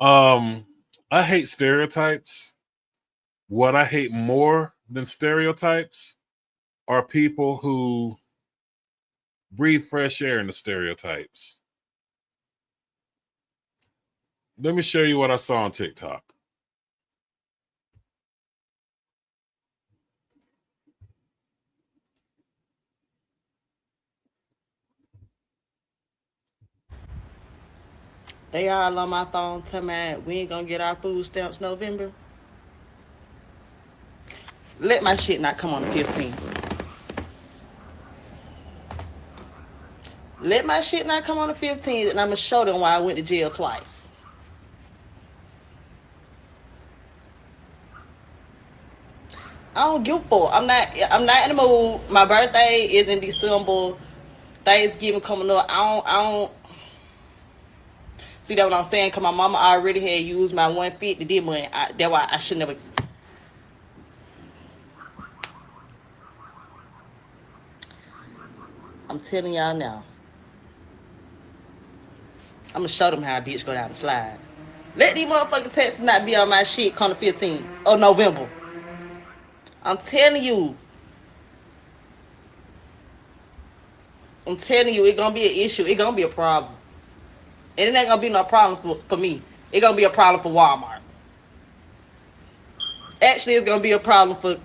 I hate stereotypes. What I hate more than stereotypes are people who breathe fresh air into stereotypes. Let me show you what I saw on TikTok. They all on my phone telling me we ain't gonna get our food stamps November. Let my shit not come on the 15th. Let my shit not come on the 15th, and I'ma show them why I went to jail twice. I don't give a fuck. I'm not in the mood. My birthday is in December. Thanksgiving coming up. I don't see that what I'm saying, cause my mama already had used my 150 this month. That's why I should never. I'm telling y'all now. I'm gonna show them how a bitch go down the slide. Let these motherfucking taxes not be on my shit come the 15th of November. I'm telling you. It's gonna be an issue. It's gonna be a problem. And it ain't gonna be no problem for me. It's gonna be a problem for Walmart. Actually, it's gonna be a problem for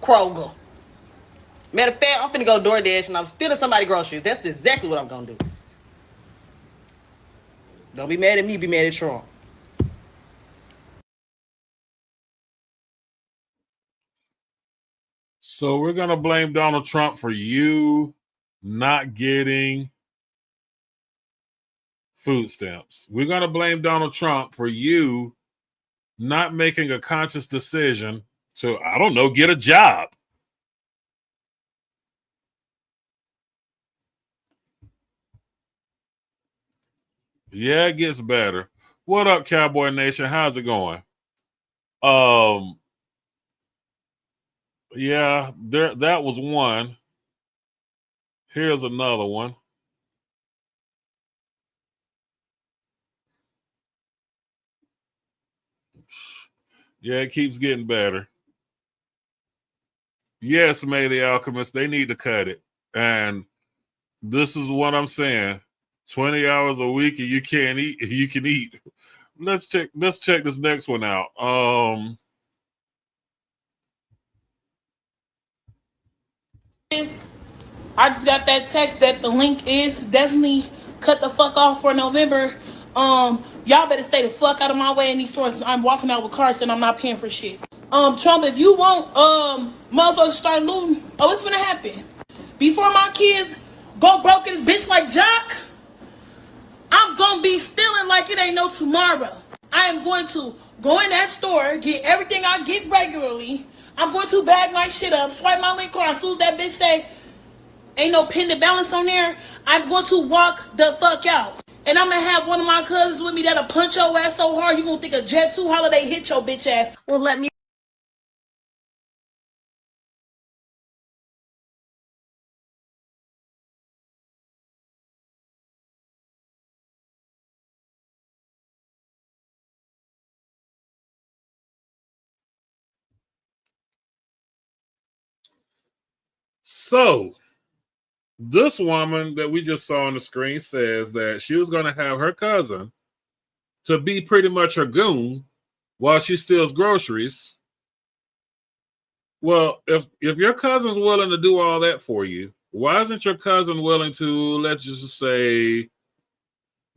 Kroger. Matter of fact, I'm finna go DoorDash and I'm stealing somebody's groceries. That's exactly what I'm gonna do. Don't be mad at me, be mad at Trump. So we're going to blame Donald Trump for you not getting food stamps. We're going to blame Donald Trump for you not making a conscious decision to, I don't know, get a job. Yeah, it gets better. What up, Cowboy Nation? How's it going? Yeah, that was one. Here's another one. Yeah, it keeps getting better. Yes, May the Alchemist, they need to cut it. And this is what I'm saying. 20 hours a week and you can't eat, you can eat. Let's check this next one out. I just got that text that the link is definitely cut the fuck off for November. Y'all better stay the fuck out of my way in these stores. I'm walking out with carts and I'm not paying for shit. Trump, if you want motherfuckers start looting, it's gonna happen. Before my kids go broke in this bitch like Jock, I'm gonna be stealing like it ain't no tomorrow. I am going to go in that store, get everything I get regularly. I'm going to bag my shit up, swipe my link card. As soon as that bitch say ain't no pending balance on there, I'm going to walk the fuck out. And I'm gonna have one of my cousins with me that'll punch your ass so hard you gonna think a Jet 2 holiday hit your bitch ass. Well, let me. So this woman that we just saw on the screen says that she was going to have her cousin to be pretty much her goon while she steals groceries. Well, if your cousin's willing to do all that for you, why isn't your cousin willing to, let's just say,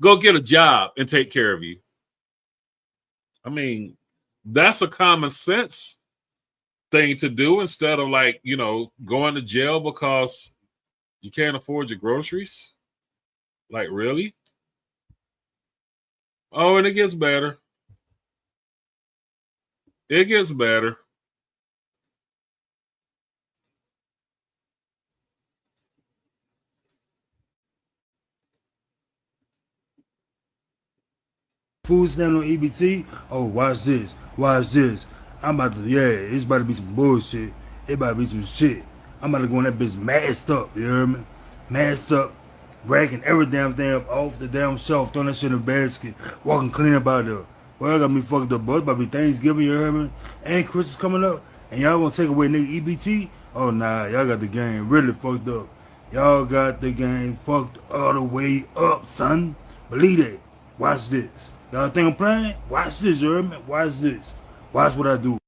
go get a job and take care of you? I mean, that's a common sense thing to do instead of going to jail because you can't afford your groceries. Like, really? Oh, and it gets better. It gets better. Food stamp on EBT. Oh, watch this. Watch this. I'm about to, it's about to be some bullshit. It about to be some shit. I'm about to go in that bitch masked up, you hear me? Masked up. racking every damn thing up off the damn shelf, throwing that shit in a basket, walking clean about there. Well, I got me fucked up, bro. It's about to be Thanksgiving, you heard me? And Christmas coming up, and y'all gonna take away nigga EBT? Oh nah, y'all got the game really fucked up. Y'all got the game fucked all the way up, son. Believe it. Watch this. Y'all think I'm playing? Watch this, you heard me? Watch this. Watch what I do.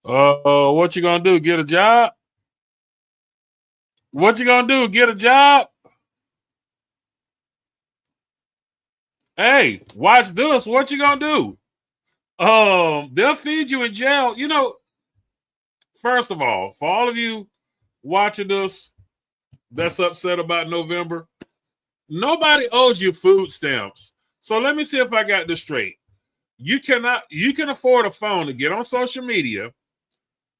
What you gonna do? Get a job? What you gonna do? Get a job? Hey, watch this. What you gonna do? They'll feed you in jail. You know, first of all, for all of you watching this that's upset about November, nobody owes you food stamps. So let me see if I got this straight. You can afford a phone to get on social media,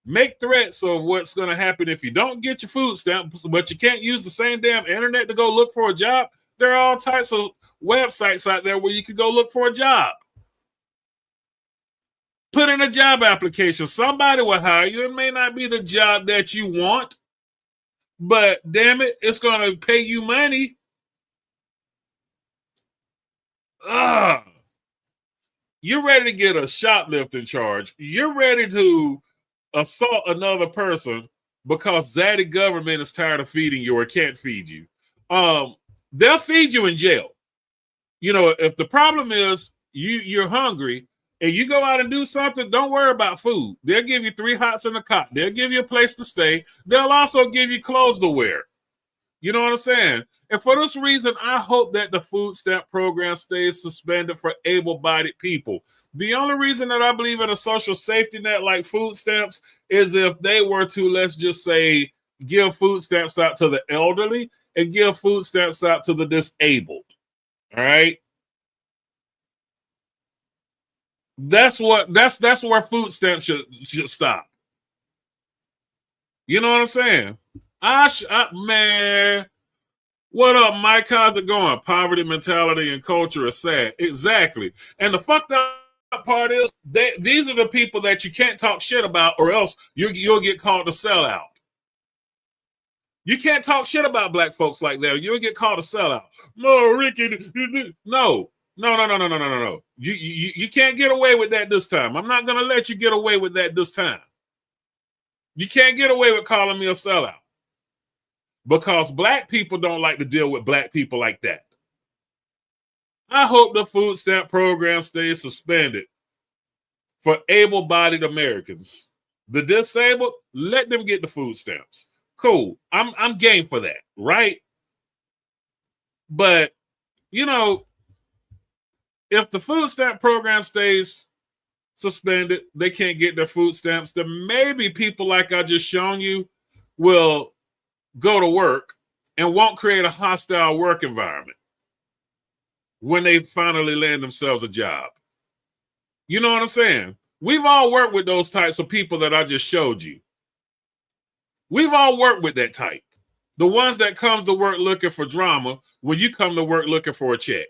make threats of what's going to happen if you don't get your food stamps, but you can't use the same damn internet to go look for a job. There are all types of websites out there where you can go look for a job. Put in a job application. Somebody will hire you. It may not be the job that you want, but damn it, it's going to pay you money. You're ready to get a shoplifting charge. You're ready to assault another person because Zaddy government is tired of feeding you or can't feed you. They'll feed you in jail. You know, if the problem is you're hungry and you go out and do something, don't worry about food. They'll give you 3 hots in a cot. They'll give you a place to stay. They'll also give you clothes to wear. You know what I'm saying? And for this reason, I hope that the food stamp program stays suspended for able-bodied people. The only reason that I believe in a social safety net like food stamps is if they were to, let's just say, give food stamps out to the elderly and give food stamps out to the disabled. All right? That's where food stamps should stop. You know what I'm saying? Man, what up, Mike? How's it going? Poverty mentality and culture is sad. Exactly. And the fucked up part is these are the people that you can't talk shit about, or else you'll get called a sellout. You can't talk shit about black folks like that. You'll get called a sellout. No, Ricky, no. You can't get away with that this time. I'm not gonna let you get away with that this time. You can't get away with calling me a sellout. Because black people don't like to deal with black people like that. I hope the food stamp program stays suspended for able-bodied Americans. The disabled, let them get the food stamps. Cool. I'm game for that, right? But, you know, if the food stamp program stays suspended, they can't get their food stamps, then maybe people like I just shown you will go to work and won't create a hostile work environment when they finally land themselves a job. You know what I'm saying? We've all worked with those types of people that I just showed you. We've all worked with that type. The ones that comes to work looking for drama when you come to work looking for a check.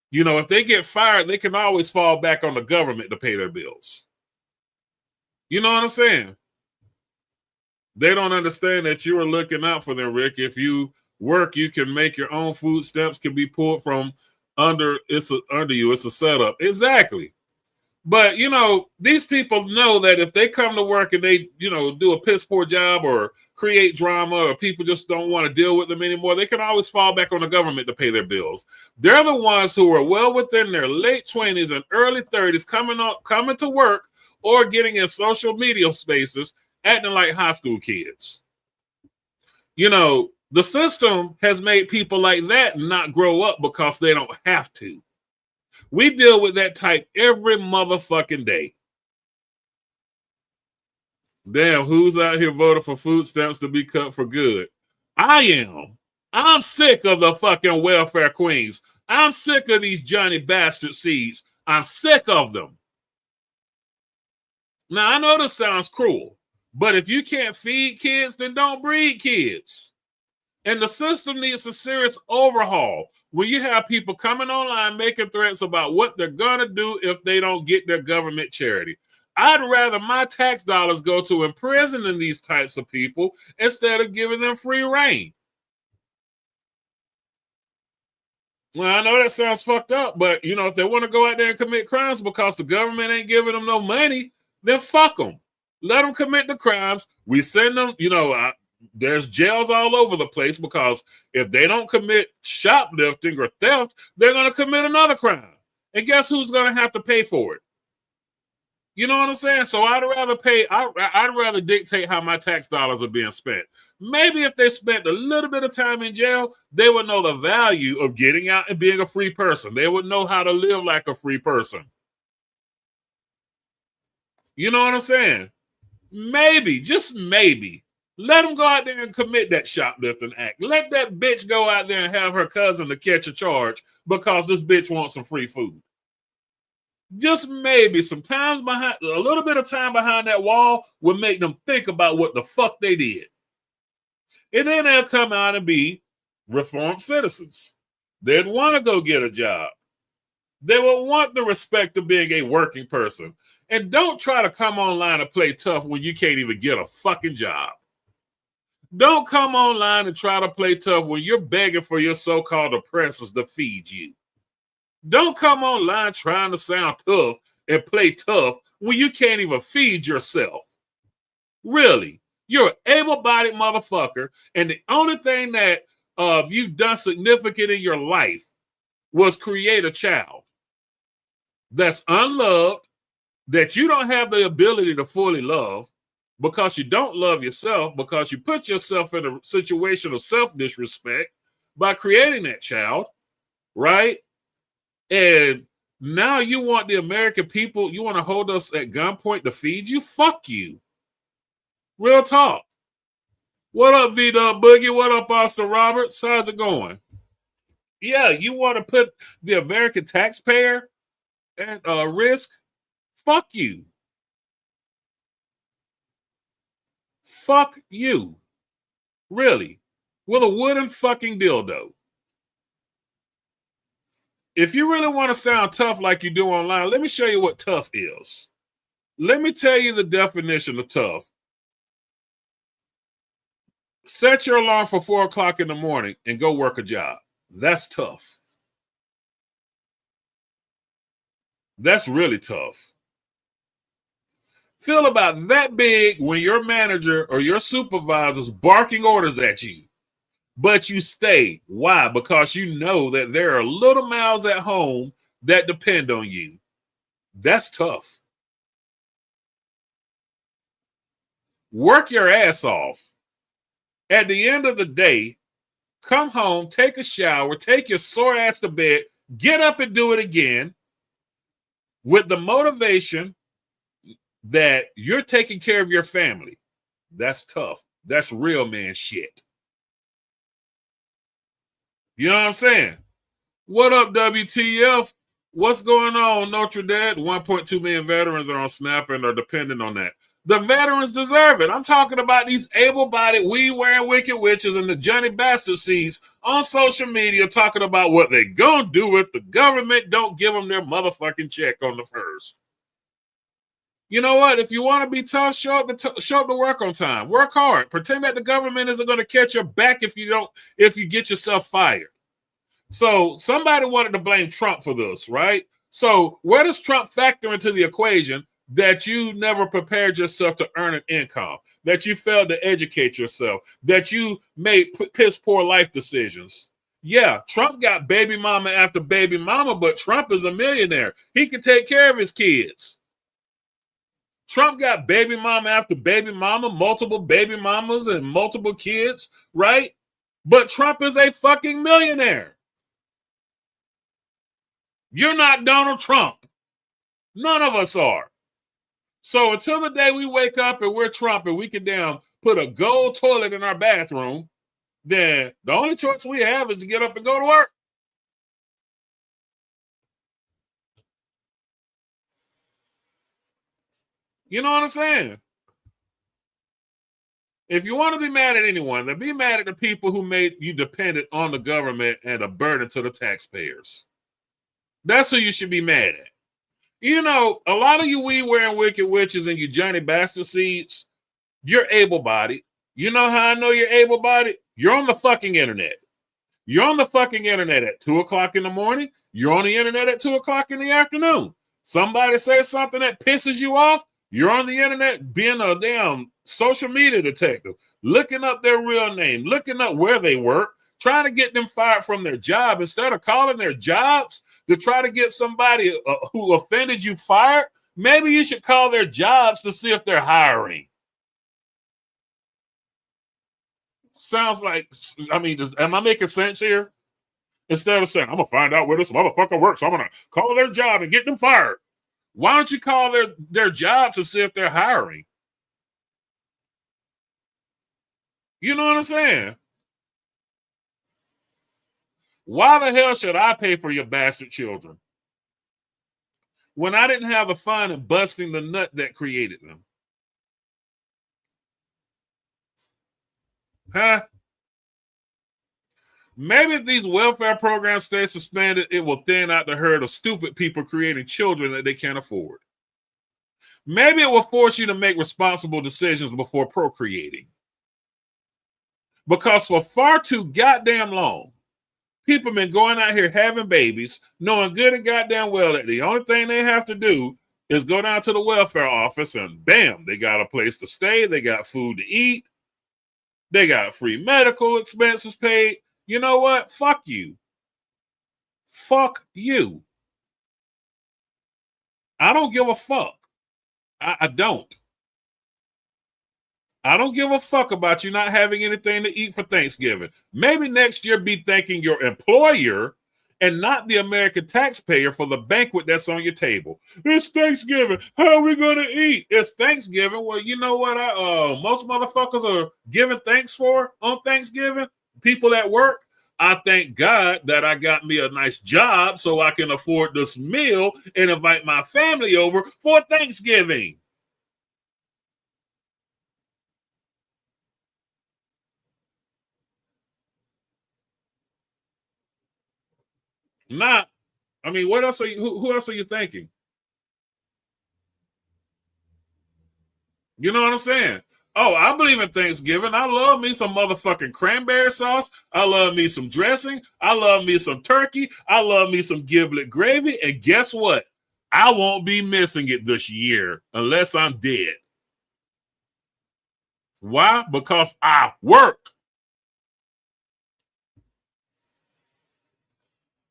You know, if they get fired, they can always fall back on the government to pay their bills. You know what I'm saying? They don't understand that you are looking out for them, Rick. If you work, you can make your own food stamps can be pulled from under you. It's a setup. Exactly. But, you know, these people know that if they come to work and they, you know, do a piss poor job or create drama or people just don't want to deal with them anymore, they can always fall back on the government to pay their bills. They're the ones who are well within their late 20s and early 30s coming to work or getting in social media spaces acting like high school kids. You know, the system has made people like that not grow up because they don't have to. We deal with that type every motherfucking day. Damn, who's out here voting for food stamps to be cut for good? I am. I'm sick of the fucking welfare queens. I'm sick of these Johnny bastard seeds. I'm sick of them. Now, I know this sounds cruel, but if you can't feed kids, then don't breed kids. And the system needs a serious overhaul when you have people coming online making threats about what they're going to do if they don't get their government charity. I'd rather my tax dollars go to imprisoning these types of people instead of giving them free reign. Well, I know that sounds fucked up, but you know, if they want to go out there and commit crimes because the government ain't giving them no money, then fuck them. Let them commit the crimes. We send them, you know, there's jails all over the place because if they don't commit shoplifting or theft, they're going to commit another crime. And guess who's going to have to pay for it? You know what I'm saying? So I'd rather dictate how my tax dollars are being spent. Maybe if they spent a little bit of time in jail, they would know the value of getting out and being a free person. They would know how to live like a free person. You know what I'm saying? Maybe, just maybe, let them go out there and commit that shoplifting act. Let that bitch go out there and have her cousin to catch a charge because this bitch wants some free food. Just maybe sometimes behind a little bit of time behind that wall would make them think about what the fuck they did. And then they'll come out and be reformed citizens. They'd want to go get a job. They will want the respect of being a working person. And don't try to come online and play tough when you can't even get a fucking job. Don't come online and try to play tough when you're begging for your so-called oppressors to feed you. Don't come online trying to sound tough and play tough when you can't even feed yourself. Really, you're an able-bodied motherfucker, and the only thing that you've done significant in your life was create a child that's unloved, that you don't have the ability to fully love because you don't love yourself, because you put yourself in a situation of self-disrespect by creating that child, right? And now you want the American people, you want to hold us at gunpoint to feed you? Fuck you. Real talk. What up, V-Dub Boogie? What up, Austin Roberts? How's it going? Yeah, you want to put the American taxpayer at risk? Fuck you. Fuck you. Really. With a wooden fucking dildo. If you really want to sound tough like you do online, let me show you what tough is. Let me tell you the definition of tough. Set your alarm for 4 o'clock in the morning and go work a job. That's tough. That's really tough. Feel about that big when your manager or your supervisor's barking orders at you. But you stay. Why? Because you know that there are little mouths at home that depend on you. That's tough. Work your ass off. At the end of the day, come home, take a shower, take your sore ass to bed, get up and do it again with the motivation that you're taking care of your family. That's tough. That's real man shit. You know what I'm saying? What up, WTF? What's going on, Notre Dame? 1.2 million veterans are on SNAP and are dependent on that. The veterans deserve it. I'm talking about these able-bodied, weed-wearing wicked witches and the Johnny Bastard seeds on social media talking about what they gonna do if the government don't give them their motherfucking check on the first. You know what? If you want to be tough, show up to work on time. Work hard. Pretend that the government isn't going to catch your back if you get yourself fired. So somebody wanted to blame Trump for this, right? So where does Trump factor into the equation that you never prepared yourself to earn an income, that you failed to educate yourself, that you made piss poor life decisions? Yeah, Trump got baby mama after baby mama, but Trump is a millionaire. He can take care of his kids. Trump got baby mama after baby mama, multiple baby mamas and multiple kids, right? But Trump is a fucking millionaire. You're not Donald Trump. None of us are. So until the day we wake up and we're Trump and we can damn put a gold toilet in our bathroom, then the only choice we have is to get up and go to work. You know what I'm saying? If you want to be mad at anyone, then be mad at the people who made you dependent on the government and a burden to the taxpayers. That's who you should be mad at. You know, a lot of you weed wearing wicked witches and you Johnny Bastard seeds, you're able-bodied. You know how I know you're able-bodied? You're on the fucking internet. You're on the fucking internet at 2 o'clock in the morning. You're on the internet at 2 o'clock in the afternoon. Somebody says something that pisses you off. You're on the internet being a damn social media detective, looking up their real name, looking up where they work, trying to get them fired from their job instead of calling their jobs to try to get somebody who offended you fired. Maybe you should call their jobs to see if they're hiring. Sounds like, I mean, am I making sense here? Instead of saying, I'm going to find out where this motherfucker works, so I'm going to call their job and get them fired. Why don't you call their jobs to see if they're hiring? You know what I'm saying? Why the hell should I pay for your bastard children when I didn't have the fun of busting the nut that created them? Huh? Maybe if these welfare programs stay suspended, it will thin out the herd of stupid people creating children that they can't afford. Maybe it will force you to make responsible decisions before procreating. Because for far too goddamn long, people have been going out here having babies, knowing good and goddamn well that the only thing they have to do is go down to the welfare office and bam, they got a place to stay, they got food to eat, they got free medical expenses paid. You know what? Fuck you. Fuck you. I don't give a fuck. I don't. I don't give a fuck about you not having anything to eat for Thanksgiving. Maybe next year be thanking your employer and not the American taxpayer for the banquet that's on your table. It's Thanksgiving. How are we going to eat? It's Thanksgiving. Well, you know what? Most motherfuckers are giving thanks for on Thanksgiving. People at work. I thank God that I got me a nice job so I can afford this meal and invite my family over for Thanksgiving. Not, I mean, what else are you, who else are you thanking? You know what I'm saying? Oh, I believe in Thanksgiving. I love me some motherfucking cranberry sauce. I love me some dressing. I love me some turkey. I love me some giblet gravy. And guess what? I won't be missing it this year unless I'm dead. Why? Because I work.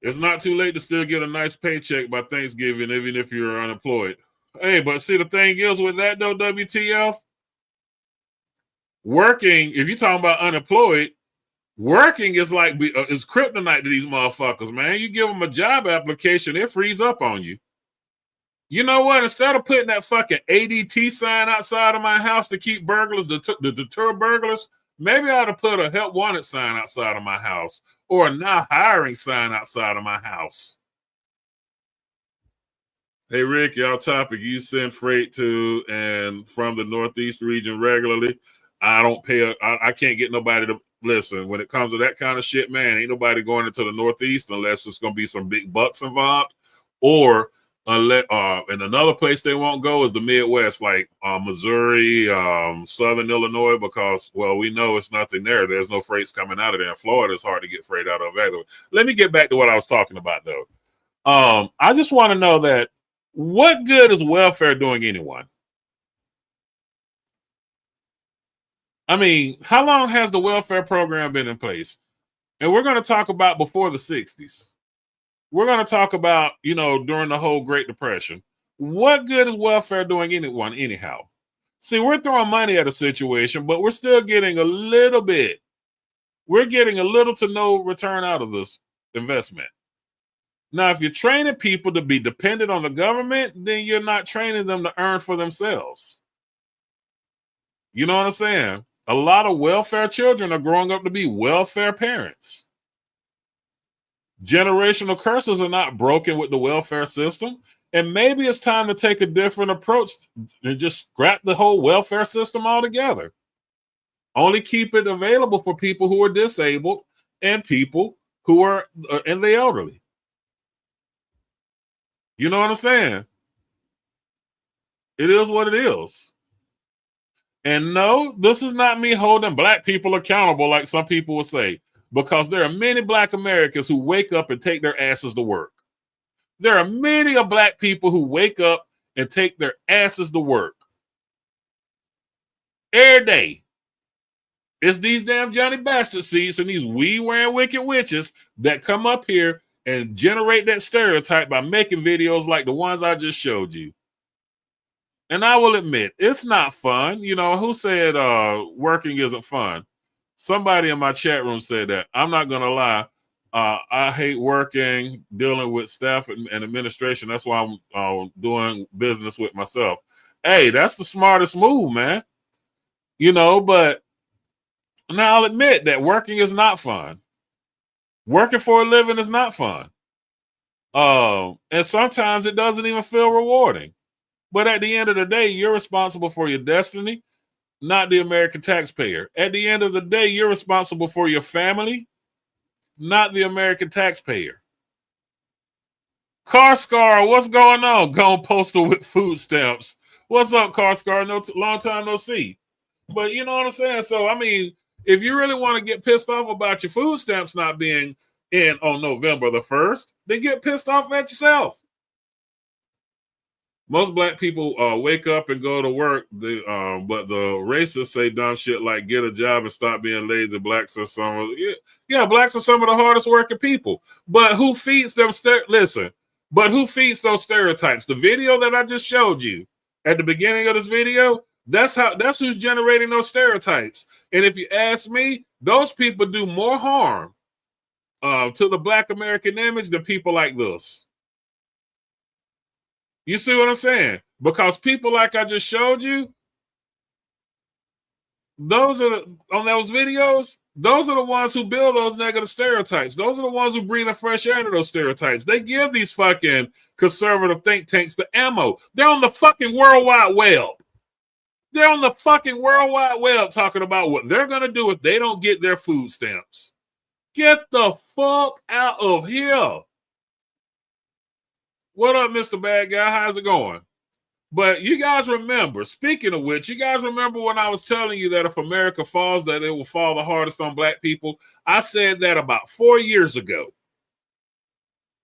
It's not too late to still get a nice paycheck by Thanksgiving, even if you're unemployed. Hey, but see, the thing is with that, though, WTF, working, if you're talking about unemployed, working is like is kryptonite to these motherfuckers, man. You give them a job application, it frees up on you. You know what? Instead of putting that fucking ADT sign outside of my house to keep burglars, to deter burglars, maybe I ought to put a help wanted sign outside of my house or a not hiring sign outside of my house. Hey, Rick, y'all topic. You send freight to and from the Northeast region regularly. I don't pay. I can't get nobody to listen. When it comes to that kind of shit, man, ain't nobody going into the Northeast unless it's going to be some big bucks involved. Or unless, and another place they won't go is the Midwest, like Missouri, Southern Illinois, because, well, we know it's nothing there. There's no freights coming out of there. In Florida, it's hard to get freight out of either. Let me get back to what I was talking about, though. I just want to know that what good is welfare doing anyone? I mean, how long has the welfare program been in place? And we're going to talk about before the 60s. We're going to talk about, you know, during the whole Great Depression. What good is welfare doing anyone anyhow? See, we're throwing money at a situation, but we're still getting a little bit. We're getting a little to no return out of this investment. Now, if you're training people to be dependent on the government, then you're not training them to earn for themselves. You know what I'm saying? A lot of welfare children are growing up to be welfare parents. Generational curses are not broken with the welfare system. And maybe it's time to take a different approach and just scrap the whole welfare system altogether. Only keep it available for people who are disabled and people who are and the elderly. You know what I'm saying? It is what it is. And no, this is not me holding black people accountable like some people will say, because there are many black Americans who wake up and take their asses to work. There are many of black people who wake up and take their asses to work. Every day. It's these damn Johnny Bastard seats and these weed-wearing wicked witches that come up here and generate that stereotype by making videos like the ones I just showed you. And I will admit, it's not fun. You know, who said working isn't fun? Somebody in my chat room said that. I'm not going to lie. I hate working, dealing with staff and administration. That's why I'm doing business with myself. Hey, that's the smartest move, man. You know, but now I'll admit that working is not fun. Working for a living is not fun. And sometimes it doesn't even feel rewarding. But at the end of the day, you're responsible for your destiny, not the American taxpayer. At the end of the day, you're responsible for your family, not the American taxpayer. Car Scar, what's going on? Gone postal with food stamps. What's up, Car Scar? Long time no see. But you know what I'm saying? So, I mean, if you really want to get pissed off about your food stamps not being in on November the 1st, then get pissed off at yourself. Most black people wake up and go to work, but the racists say dumb shit like get a job and stop being lazy. Blacks are blacks are some of the hardest working people. But who feeds them? But who feeds those stereotypes? The video that I just showed you at the beginning of this video, that's who's generating those stereotypes. And if you ask me, those people do more harm to the black American image than people like this. You see what I'm saying? Because people like I just showed you, on those videos, those are the ones who build those negative stereotypes. Those are the ones who breathe the fresh air into those stereotypes. They give these fucking conservative think tanks the ammo. They're on the fucking World Wide Web. They're on the fucking World Wide Web talking about what they're going to do if they don't get their food stamps. Get the fuck out of here. What up, Mr. Bad Guy? How's it going? But you guys remember, speaking of which, you guys remember when I was telling you that if America falls, that it will fall the hardest on black people? I said that about 4 years ago.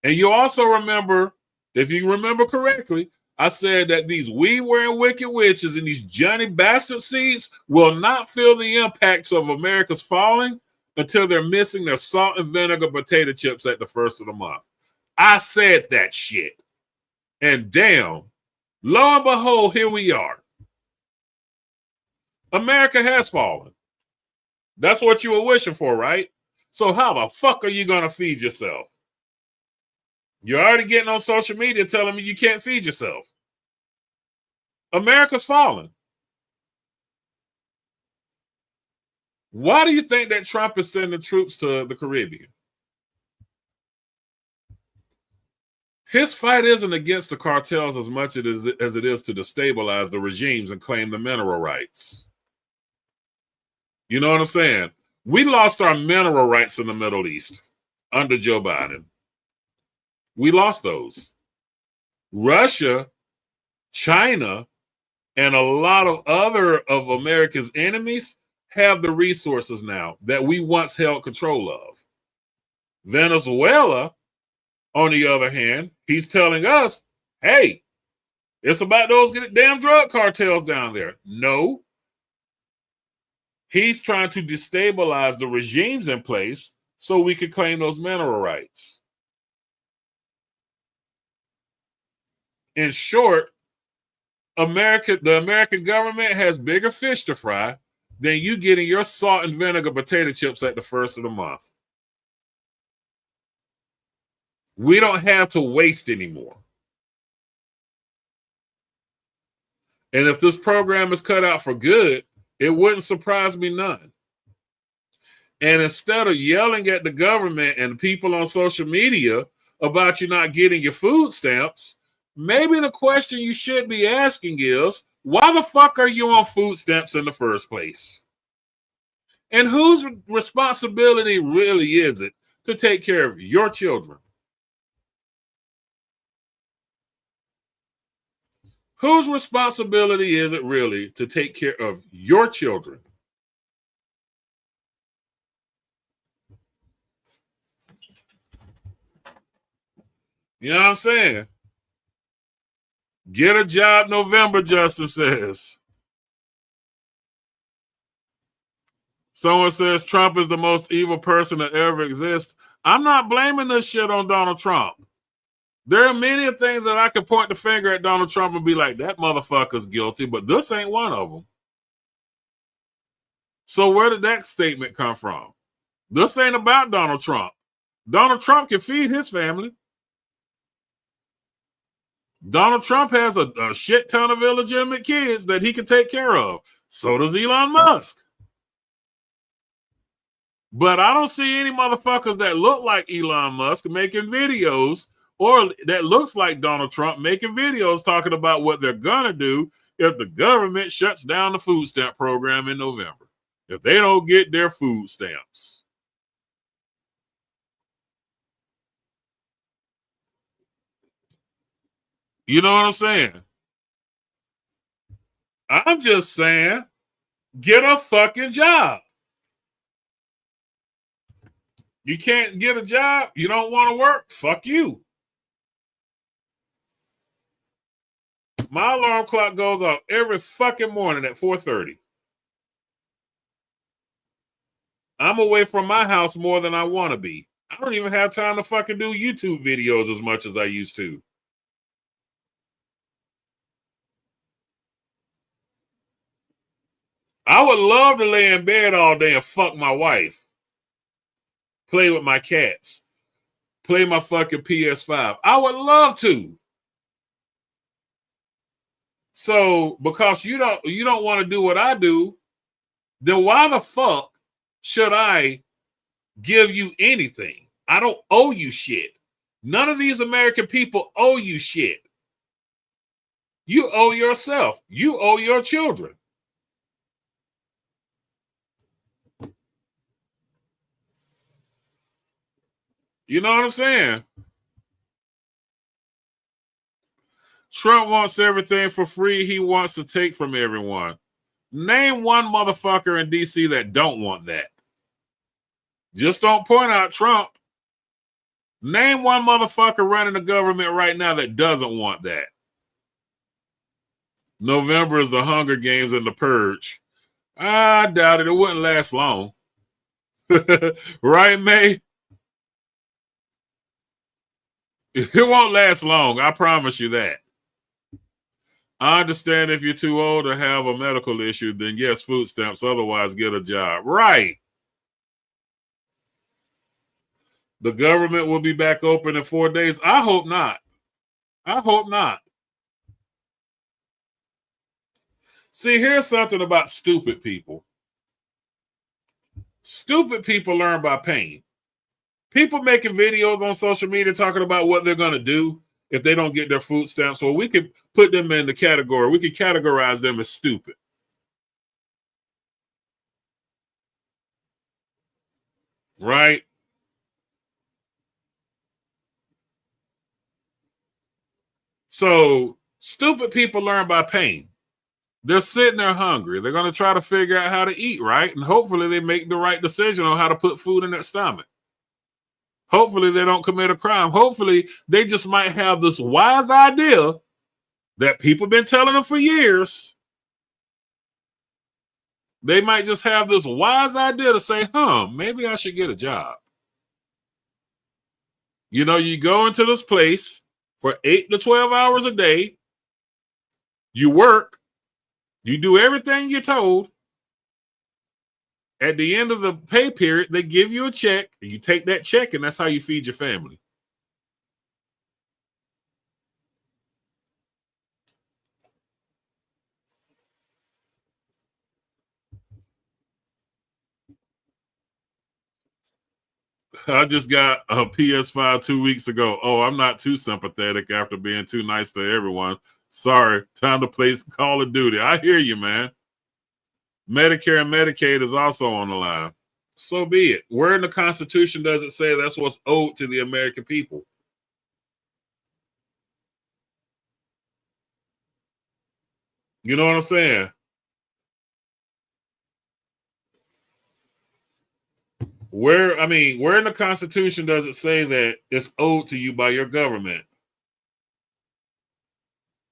And you also remember, if you remember correctly, I said that these weed-wearing wicked witches and these Johnny Bastard seeds will not feel the impacts of America's falling until they're missing their salt and vinegar potato chips at the first of the month. I said that shit. And damn, lo and behold, here we are. America has fallen. That's what you were wishing for, right? So how the fuck are you going to feed yourself? You're already getting on social media telling me you can't feed yourself. America's fallen. Why do you think that Trump is sending troops to the Caribbean? His fight isn't against the cartels as much as it is to destabilize the regimes and claim the mineral rights. You know what I'm saying? We lost our mineral rights in the Middle East under Joe Biden. We lost those. Russia, China, and a lot of other of America's enemies have the resources now that we once held control of. Venezuela, on the other hand, he's telling us, hey, it's about those damn drug cartels down there. No. He's trying to destabilize the regimes in place so we could claim those mineral rights. In short, the American government has bigger fish to fry than you getting your salt and vinegar potato chips at the first of the month. We don't have to waste anymore. And if this program is cut out for good, it wouldn't surprise me none. And instead of yelling at the government and people on social media about you not getting your food stamps, maybe the question you should be asking is, why the fuck are you on food stamps in the first place? And whose responsibility really is it to take care of your children? Whose responsibility is it really to take care of your children? You know what I'm saying? Get a job November, Justice says. Someone says Trump is the most evil person that ever exists. I'm not blaming this shit on Donald Trump. There are many things that I could point the finger at Donald Trump and be like, that motherfucker's guilty, but this ain't one of them. So where did that statement come from? This ain't about Donald Trump. Donald Trump can feed his family. Donald Trump has a shit ton of illegitimate kids that he can take care of. So does Elon Musk. But I don't see any motherfuckers that look like Elon Musk making videos, or that looks like Donald Trump making videos talking about what they're going to do if the government shuts down the food stamp program in November. If they don't get their food stamps. You know what I'm saying? I'm just saying, get a fucking job. You can't get a job, you don't want to work, fuck you. My alarm clock goes off every fucking morning at 4:30. I'm away from my house more than I want to be. I don't even have time to fucking do YouTube videos as much as I used to. I would love to lay in bed all day and fuck my wife. Play with my cats. Play my fucking PS5. I would love to. So because you don't want to do what I do, then why the fuck should I give you anything? I don't owe you shit. None of these American people owe you shit. You owe yourself. You owe your children. You know what I'm saying? Trump wants everything for free. He wants to take from everyone. Name one motherfucker in D.C. that don't want that. Just don't point out Trump. Name one motherfucker running the government right now that doesn't want that. November is the Hunger Games and the Purge. I doubt it. It wouldn't last long. Right, May? It won't last long. I promise you that. I understand if you're too old or have a medical issue, then yes, food stamps. Otherwise, get a job. Right. The government will be back open in 4 days. I hope not. I hope not. See, here's something about stupid people. Stupid people learn by pain. People making videos on social media talking about what they're going to do if they don't get their food stamps. Well, we could put them in the category. We could categorize them as stupid. Right? So stupid people learn by pain. They're sitting there hungry. They're going to try to figure out how to eat, right? And hopefully they make the right decision on how to put food in their stomach. Hopefully they don't commit a crime. Hopefully they just might have this wise idea that people have been telling them for years. They might just have this wise idea to say, maybe I should get a job. You know, you go into this place for 8 to 12 hours a day. You work. You do everything you're told. At the end of the pay period, they give you a check. And you take that check, and that's how you feed your family. I just got a PS5 2 weeks ago. Oh, I'm not too sympathetic after being too nice to everyone. Sorry, time to play Call of Duty. I hear you, man. Medicare and Medicaid is also on the line. So be it. Where in the Constitution does it say that's what's owed to the American people? You know what I'm saying? Where in the Constitution does it say that it's owed to you by your government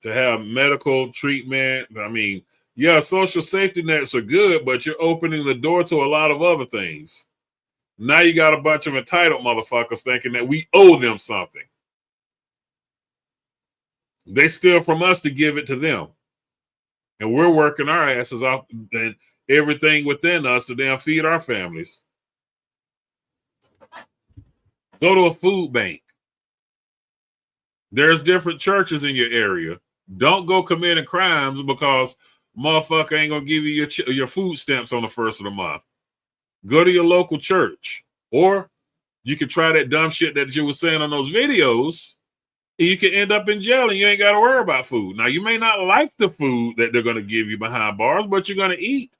to have medical treatment? I mean, yeah, social safety nets are good, but you're opening the door to a lot of other things. Now you got a bunch of entitled motherfuckers thinking that we owe them something. They steal from us to give it to them. And we're working our asses off and everything within us to damn feed our families. Go to a food bank. There's different churches in your area. Don't go committing crimes because motherfucker ain't gonna give you your food stamps on the first of the month. Go to your local church. Or you can try that dumb shit that you were saying on those videos, and you can end up in jail and you ain't got to worry about food. Now, you may not like the food that they're going to give you behind bars, but you're going to eat.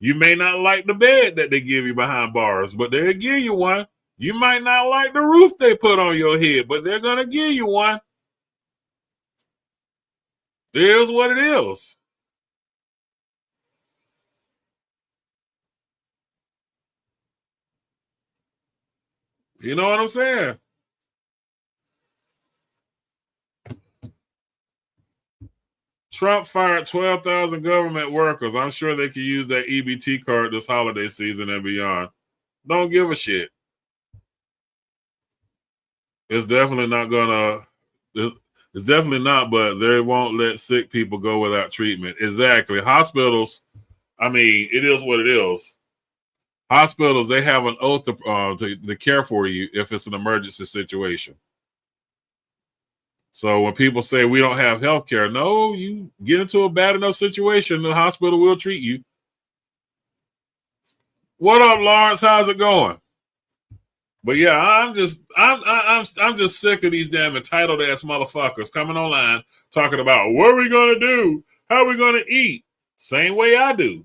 You may not like the bed that they give you behind bars, but they'll give you one. You might not like the roof they put on your head, but they're going to give you one. It is what it is. You know what I'm saying? Trump fired 12,000 government workers. I'm sure they could use that EBT card this holiday season and beyond. Don't give a shit. It's definitely not gonna. It's definitely not, but they won't let sick people go without treatment. Exactly. Hospitals, I mean, it is what it is. Hospitals, they have an oath to care for you if it's an emergency situation. So when people say we don't have health care, no, you get into a bad enough situation, the hospital will treat you. What up, Lawrence? How's it going? But yeah, I'm just sick of these damn entitled ass motherfuckers coming online talking about what are we gonna do, how are we gonna eat. Same way I do.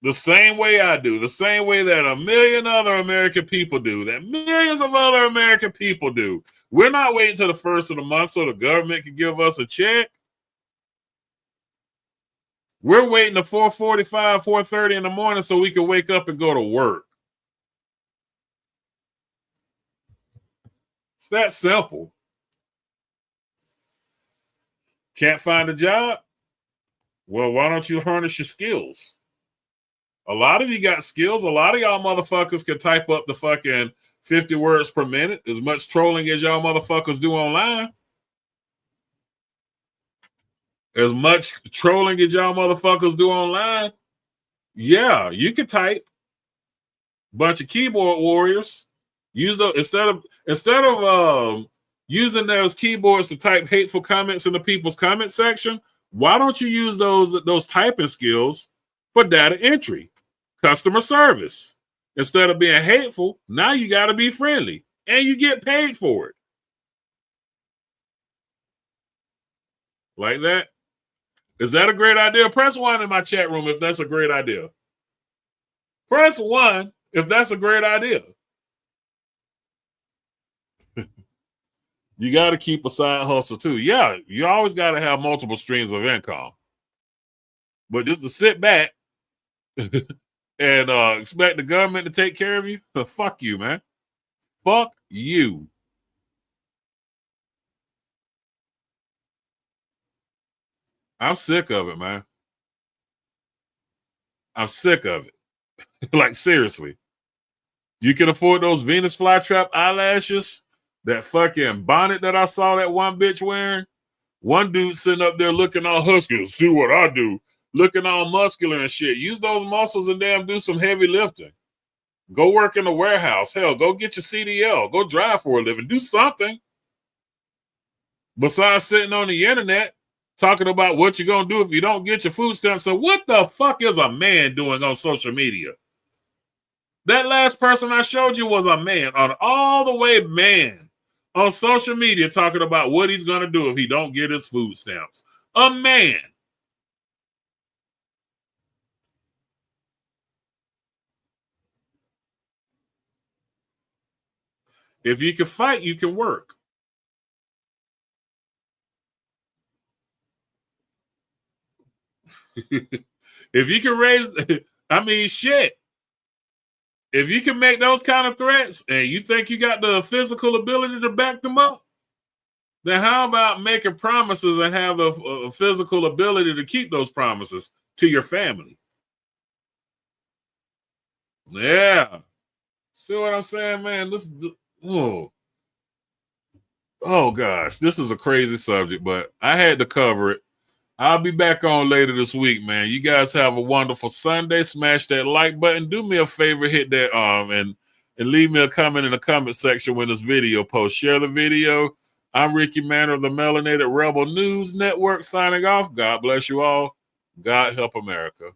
The same way I do. The same way that a million other American people do. That millions of other American people do. We're not waiting till the first of the month so the government can give us a check. We're waiting to 4:45, 4:30 in the morning so we can wake up and go to work. It's that simple. Can't find a job? Well, why don't you harness your skills? A lot of you got skills. A lot of y'all motherfuckers can type up the fucking 50 words per minute, as much trolling as y'all motherfuckers do online. As much trolling as y'all motherfuckers do online. Yeah, you can type. Bunch of keyboard warriors. Use those instead of using those keyboards to type hateful comments in the people's comment section. Why don't you use those typing skills for data entry, customer service? Instead of being hateful, now you got to be friendly, and you get paid for it. Like that. Is that a great idea? Press 1 in my chat room if that's a great idea. Press 1 if that's a great idea. You got to keep a side hustle too. Yeah, you always got to have multiple streams of income. But just to sit back and expect the government to take care of you, fuck you, man. Fuck you. I'm sick of it, man. I'm sick of it. Like, seriously. You can afford those Venus flytrap eyelashes? That fucking bonnet that I saw that one bitch wearing? One dude sitting up there looking all husky. See what I do. Looking all muscular and shit. Use those muscles and damn do some heavy lifting. Go work in the warehouse. Hell, go get your CDL. Go drive for a living. Do something. Besides sitting on the internet talking about what you're going to do if you don't get your food stamps. So what the fuck is a man doing on social media? That last person I showed you was a man, on all the way man, on social media talking about what he's going to do if he don't get his food stamps. A man. If you can fight, you can work. If you can raise, I mean, shit. If you can make those kind of threats and you think you got the physical ability to back them up, then how about making promises and have the physical ability to keep those promises to your family? Yeah. See what I'm saying, man? Oh gosh, this is a crazy subject, but I had to cover it. I'll be back on later this week, man. You guys have a wonderful Sunday. Smash that like button. Do me a favor, hit that and leave me a comment in the comment section when this video posts. Share the video. I'm Ricky Manor of the Melanated Rebel News Network signing off. God bless you all. God help America.